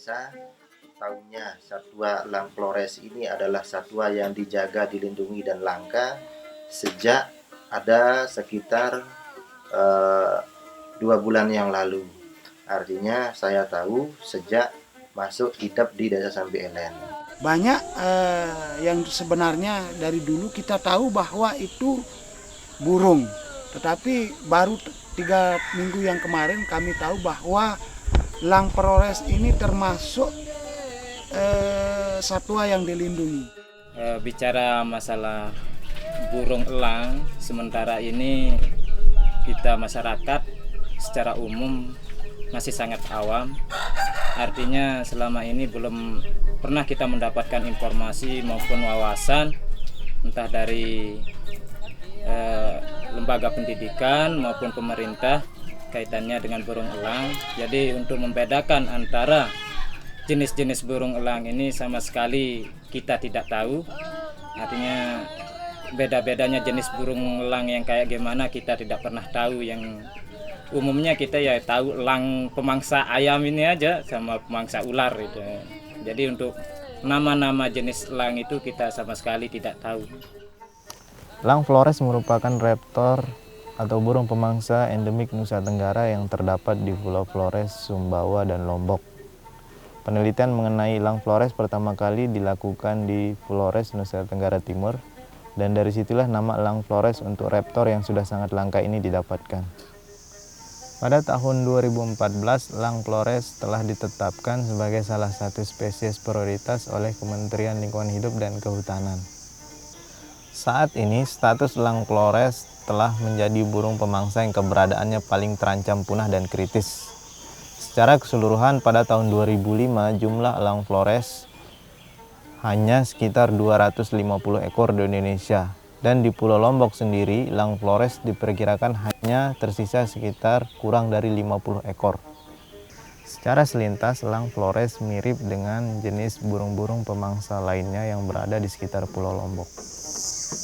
desa, tahunya satwa elang Flores ini adalah satwa yang dijaga, dilindungi dan langka sejak ada sekitar eh, 2 bulan yang lalu. Artinya saya tahu sejak masuk hidup di Desa Sambi Elen. Banyak yang sebenarnya dari dulu kita tahu bahwa itu burung, tetapi baru 3 minggu yang kemarin kami tahu bahwa elang Flores ini termasuk satwa yang dilindungi. Bicara masalah burung elang, sementara ini kita masyarakat secara umum masih sangat awam. Artinya selama ini belum pernah kita mendapatkan informasi maupun wawasan entah dari lembaga pendidikan maupun pemerintah kaitannya dengan burung elang. Jadi untuk membedakan antara jenis-jenis burung elang ini sama sekali kita tidak tahu. Artinya beda-bedanya jenis burung elang yang kayak gimana kita tidak pernah tahu. Yang umumnya kita ya tahu elang pemangsa ayam ini aja sama pemangsa ular itu. Jadi untuk nama-nama jenis elang itu kita sama sekali tidak tahu. Elang Flores merupakan raptor atau burung pemangsa endemik Nusa Tenggara yang terdapat di Pulau Flores, Sumbawa, dan Lombok. Penelitian mengenai elang Flores pertama kali dilakukan di Flores, Nusa Tenggara Timur, dan dari situlah nama elang Flores untuk raptor yang sudah sangat langka ini didapatkan. Pada tahun 2014, elang Flores telah ditetapkan sebagai salah satu spesies prioritas oleh Kementerian Lingkungan Hidup dan Kehutanan. Saat ini, status elang Flores telah menjadi burung pemangsa yang keberadaannya paling terancam punah dan kritis. Secara keseluruhan, pada tahun 2005, jumlah elang Flores hanya sekitar 250 ekor di Indonesia. Dan di Pulau Lombok sendiri, elang Flores diperkirakan hanya tersisa sekitar kurang dari 50 ekor. Secara selintas, elang Flores mirip dengan jenis burung-burung pemangsa lainnya yang berada di sekitar Pulau Lombok.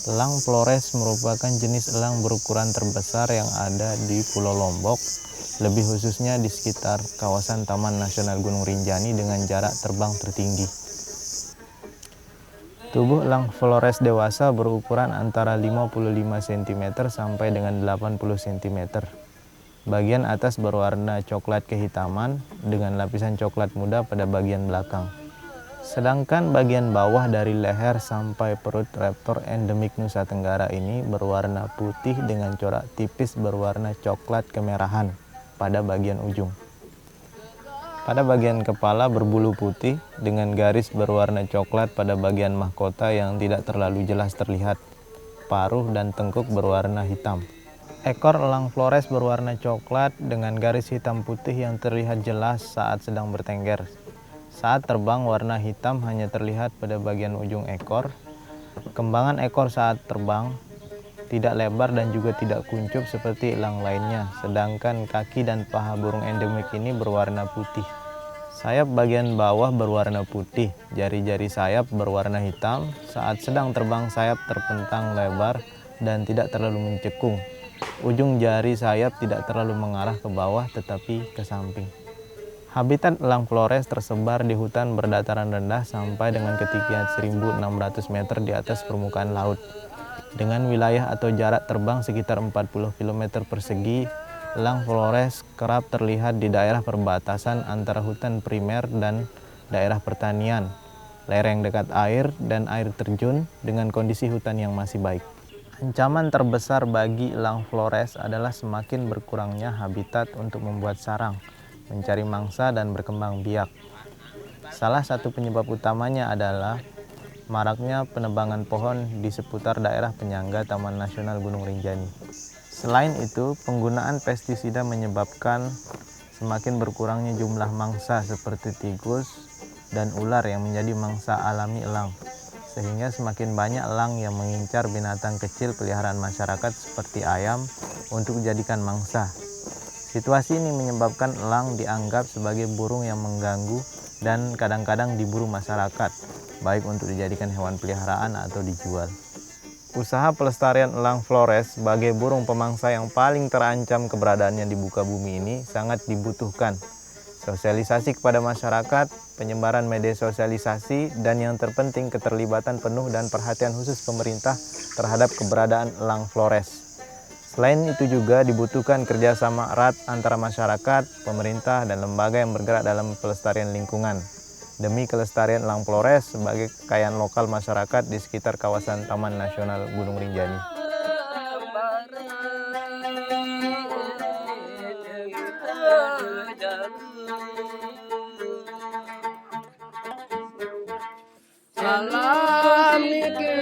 Elang Flores merupakan jenis elang berukuran terbesar yang ada di Pulau Lombok, lebih khususnya di sekitar kawasan Taman Nasional Gunung Rinjani dengan jarak terbang tertinggi. Tubuh elang Flores dewasa berukuran antara 55 cm sampai dengan 80 cm. Bagian atas berwarna coklat kehitaman dengan lapisan coklat muda pada bagian belakang. Sedangkan bagian bawah dari leher sampai perut raptor endemik Nusa Tenggara ini berwarna putih dengan corak tipis berwarna coklat kemerahan pada bagian ujung. Pada bagian kepala berbulu putih dengan garis berwarna coklat pada bagian mahkota yang tidak terlalu jelas terlihat. Paruh dan tengkuk berwarna hitam. Ekor elang Flores berwarna coklat dengan garis hitam putih yang terlihat jelas saat sedang bertengger. Saat terbang, warna hitam hanya terlihat pada bagian ujung ekor. Kembangan ekor saat terbang tidak lebar dan juga tidak kuncup seperti elang lainnya, sedangkan kaki dan paha burung endemik ini berwarna putih. Sayap bagian bawah berwarna putih, jari-jari sayap berwarna hitam. Saat sedang terbang, sayap terpentang lebar dan tidak terlalu mencekung. Ujung jari sayap tidak terlalu mengarah ke bawah tetapi ke samping. Habitat elang Flores tersebar di hutan berdataran rendah sampai dengan ketinggian 1.600 meter di atas permukaan laut. Dengan wilayah atau jarak terbang sekitar 40 km persegi, elang Flores kerap terlihat di daerah perbatasan antara hutan primer dan daerah pertanian, lereng dekat air, dan air terjun dengan kondisi hutan yang masih baik. Ancaman terbesar bagi elang Flores adalah semakin berkurangnya habitat untuk membuat sarang, mencari mangsa, dan berkembang biak. Salah satu penyebab utamanya adalah maraknya penebangan pohon di seputar daerah penyangga Taman Nasional Gunung Rinjani. Selain itu, penggunaan pestisida menyebabkan semakin berkurangnya jumlah mangsa seperti tikus dan ular yang menjadi mangsa alami elang, sehingga semakin banyak elang yang mengincar binatang kecil peliharaan masyarakat seperti ayam untuk dijadikan mangsa. Situasi ini menyebabkan elang dianggap sebagai burung yang mengganggu dan kadang-kadang diburu masyarakat, baik untuk dijadikan hewan peliharaan atau dijual. Usaha pelestarian elang Flores sebagai burung pemangsa yang paling terancam keberadaannya di muka bumi ini sangat dibutuhkan. sosialisasi kepada masyarakat, penyebaran media sosialisasi, dan yang terpenting keterlibatan penuh dan perhatian khusus pemerintah terhadap keberadaan elang Flores. Selain itu juga dibutuhkan kerjasama erat antara masyarakat, pemerintah, dan lembaga yang bergerak dalam pelestarian lingkungan demi kelestarian elang Flores sebagai kekayaan lokal masyarakat di sekitar kawasan Taman Nasional Gunung Rinjani. Salam niki